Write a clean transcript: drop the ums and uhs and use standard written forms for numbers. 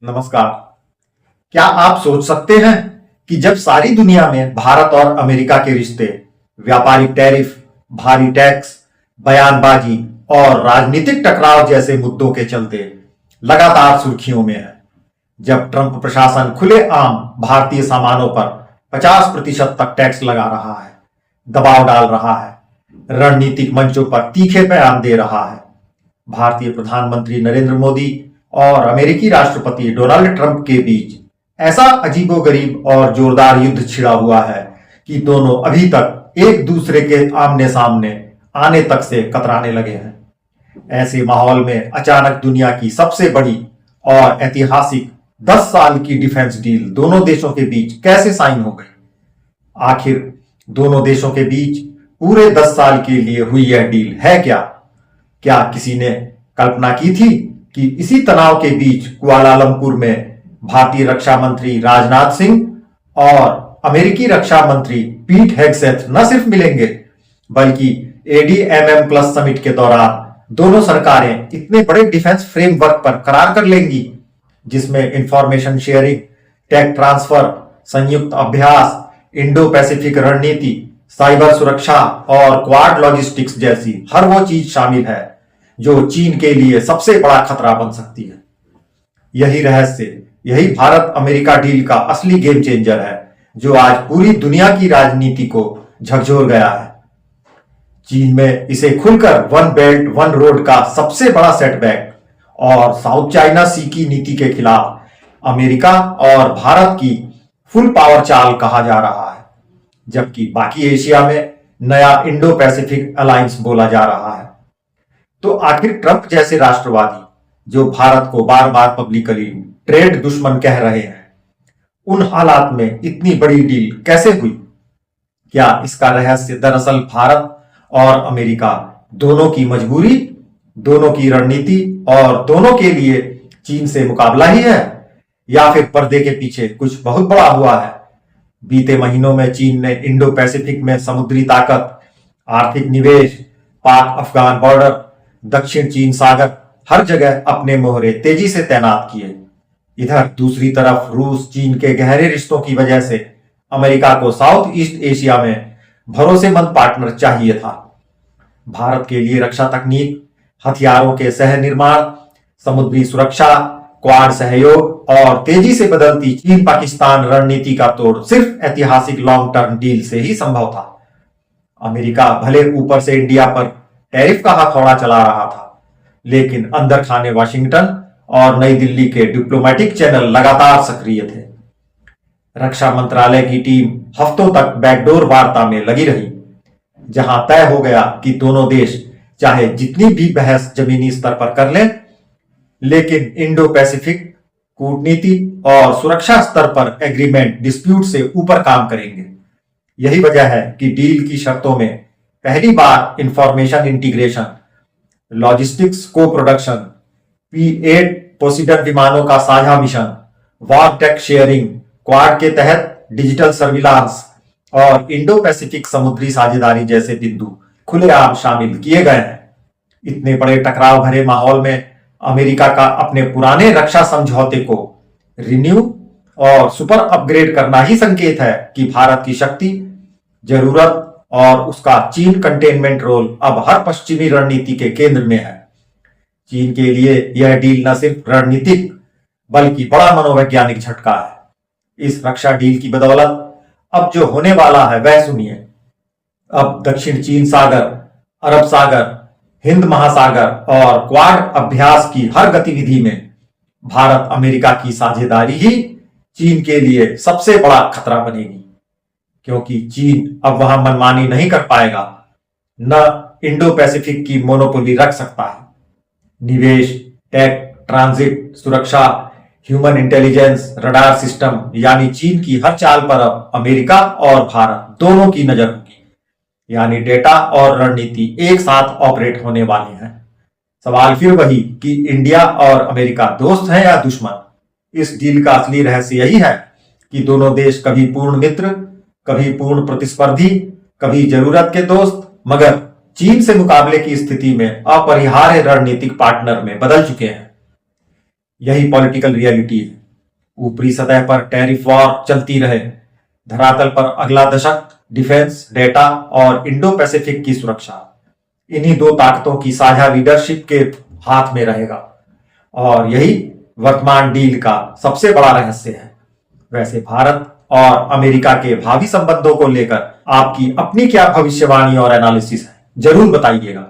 नमस्कार। क्या आप सोच सकते हैं कि जब सारी दुनिया में भारत और अमेरिका के रिश्ते व्यापारिक टैरिफ, भारी टैक्स, बयानबाजी और राजनीतिक टकराव जैसे मुद्दों के चलते लगातार सुर्खियों में है, जब ट्रंप प्रशासन खुलेआम भारतीय सामानों पर 50% तक टैक्स लगा रहा है, दबाव डाल रहा है, रणनीतिक मंचों पर तीखे बयान दे रहा है, भारतीय प्रधानमंत्री नरेंद्र मोदी और अमेरिकी राष्ट्रपति डोनाल्ड ट्रंप के बीच ऐसा अजीबोगरीब और जोरदार युद्ध छिड़ा हुआ है कि दोनों अभी तक एक दूसरे के आमने सामने आने तक से कतराने लगे हैं। ऐसे माहौल में अचानक दुनिया की सबसे बड़ी और ऐतिहासिक 10 साल की डिफेंस डील दोनों देशों के बीच कैसे साइन हो गई? आखिर दोनों देशों के बीच पूरे 10 साल के लिए हुई यह डील है क्या? क्या किसी ने कल्पना की थी कि इसी तनाव के बीच कुआलालंपुर में भारतीय रक्षा मंत्री राजनाथ सिंह और अमेरिकी रक्षा मंत्री पीट हेगसेथ न सिर्फ मिलेंगे, बल्कि ADMM प्लस समिट के दौरान दोनों सरकारें इतने बड़े डिफेंस फ्रेमवर्क पर करार कर लेंगी, जिसमें इंफॉर्मेशन शेयरिंग, टेक ट्रांसफर, संयुक्त अभ्यास, इंडो पैसिफिक रणनीति, साइबर सुरक्षा और क्वाड लॉजिस्टिक्स जैसी हर वो चीज शामिल है जो चीन के लिए सबसे बड़ा खतरा बन सकती है। यही रहस्य, यही भारत अमेरिका डील का असली गेम चेंजर है, जो आज पूरी दुनिया की राजनीति को झकझोर गया है। चीन में इसे खुलकर वन बेल्ट वन रोड का सबसे बड़ा सेटबैक और साउथ चाइना सी की नीति के खिलाफ अमेरिका और भारत की फुल पावर चाल कहा जा रहा है, जबकि बाकी एशिया में नया इंडो पैसिफिक अलायंस बोला जा रहा है। तो आखिर ट्रंप जैसे राष्ट्रवादी, जो भारत को बार बार पब्लिकली ट्रेड दुश्मन कह रहे हैं, उन हालात में इतनी बड़ी डील कैसे हुई? क्या इसका रहस्य दरअसल भारत और अमेरिका दोनों की मजबूरी, दोनों की रणनीति और दोनों के लिए चीन से मुकाबला ही है, या फिर पर्दे के पीछे कुछ बहुत बड़ा हुआ है? बीते महीनों में चीन ने इंडो पैसिफिक में समुद्री ताकत, आर्थिक निवेश, पाक अफगान बॉर्डर, दक्षिण चीन सागर, हर जगह अपने मोहरे तेजी से तैनात किए। इधर दूसरी तरफ रूस चीन के गहरे रिश्तों की वजह से अमेरिका को साउथ ईस्ट एशिया में भरोसेमंद पार्टनर चाहिए था। भारत के लिए रक्षा तकनीक, हथियारों के सह निर्माण, समुद्री सुरक्षा, क्वाड सहयोग और तेजी से बदलती चीन पाकिस्तान रणनीति का तोड़ सिर्फ ऐतिहासिक लॉन्ग टर्म डील से ही संभव था। अमेरिका भले ऊपर से इंडिया पर टैरिफ का हथौड़ा चला रहा था, लेकिन अंदर खाने वाशिंगटन और नई दिल्ली के डिप्लोमेटिक चैनल लगातार सक्रिय थे। रक्षा मंत्रालय की टीम हफ्तों तक बैकडोर वार्ता में लगी रही, जहां तय हो गया कि दोनों देश चाहे जितनी भी बहस जमीनी स्तर पर कर लें, लेकिन इंडो पैसिफिक कूटनीति और सुरक्षा स्तर पर एग्रीमेंट डिस्प्यूट से ऊपर काम करेंगे। यही वजह है कि डील की शर्तों में पहली बार इंफॉर्मेशन इंटीग्रेशन, लॉजिस्टिक्स को प्रोडक्शन, P-8 पोसिडन विमानों का साझा मिशन, वॉर टेक शेयरिंग, क्वाड के तहत डिजिटल सर्विलांस और इंडो पैसिफिक समुद्री साझेदारी जैसे बिंदु खुलेआम शामिल किए गए हैं। इतने बड़े टकराव भरे माहौल में अमेरिका का अपने पुराने रक्षा समझौते को रिन्यू और सुपर अपग्रेड करना ही संकेत है कि भारत की शक्ति, जरूरत और उसका चीन कंटेनमेंट रोल अब हर पश्चिमी रणनीति के केंद्र में है। चीन के लिए यह डील न सिर्फ रणनीतिक बल्कि बड़ा मनोवैज्ञानिक झटका है। इस रक्षा डील की बदौलत अब जो होने वाला है वह सुनिए। अब दक्षिण चीन सागर, अरब सागर, हिंद महासागर और क्वाड अभ्यास की हर गतिविधि में भारत अमेरिका की साझेदारी ही चीन के लिए सबसे बड़ा खतरा बनेगी, क्योंकि चीन अब वहां मनमानी नहीं कर पाएगा, न इंडो पैसिफिक की मोनोपोली रख सकता है। निवेश, टेक, ट्रांजिट, सुरक्षा, ह्यूमन इंटेलिजेंस, रडार सिस्टम, यानी चीन की हर चाल पर अब अमेरिका और भारत दोनों की नजर होगी। यानी डेटा और रणनीति एक साथ ऑपरेट होने वाले हैं। सवाल फिर वही कि इंडिया और अमेरिका दोस्त हैं या दुश्मन? इस डील का असली रहस्य यही है कि दोनों देश कभी पूर्ण मित्र, कभी पूर्ण प्रतिस्पर्धी, कभी जरूरत के दोस्त, मगर चीन से मुकाबले की स्थिति में अपरिहार्य रणनीतिक पार्टनर में बदल चुके हैं। यही पॉलिटिकल रियलिटी है। ऊपरी सतह पर टैरिफ वॉर चलती रहे, धरातल पर अगला दशक डिफेंस, डेटा और इंडो पैसिफिक की सुरक्षा इन्हीं दो ताकतों की साझा लीडरशिप के हाथ में रहेगा। और यही वर्तमान डील का सबसे बड़ा रहस्य है। वैसे भारत और अमेरिका के भावी संबंधों को लेकर आपकी अपनी क्या भविष्यवाणी और एनालिसिस है, जरूर बताइएगा।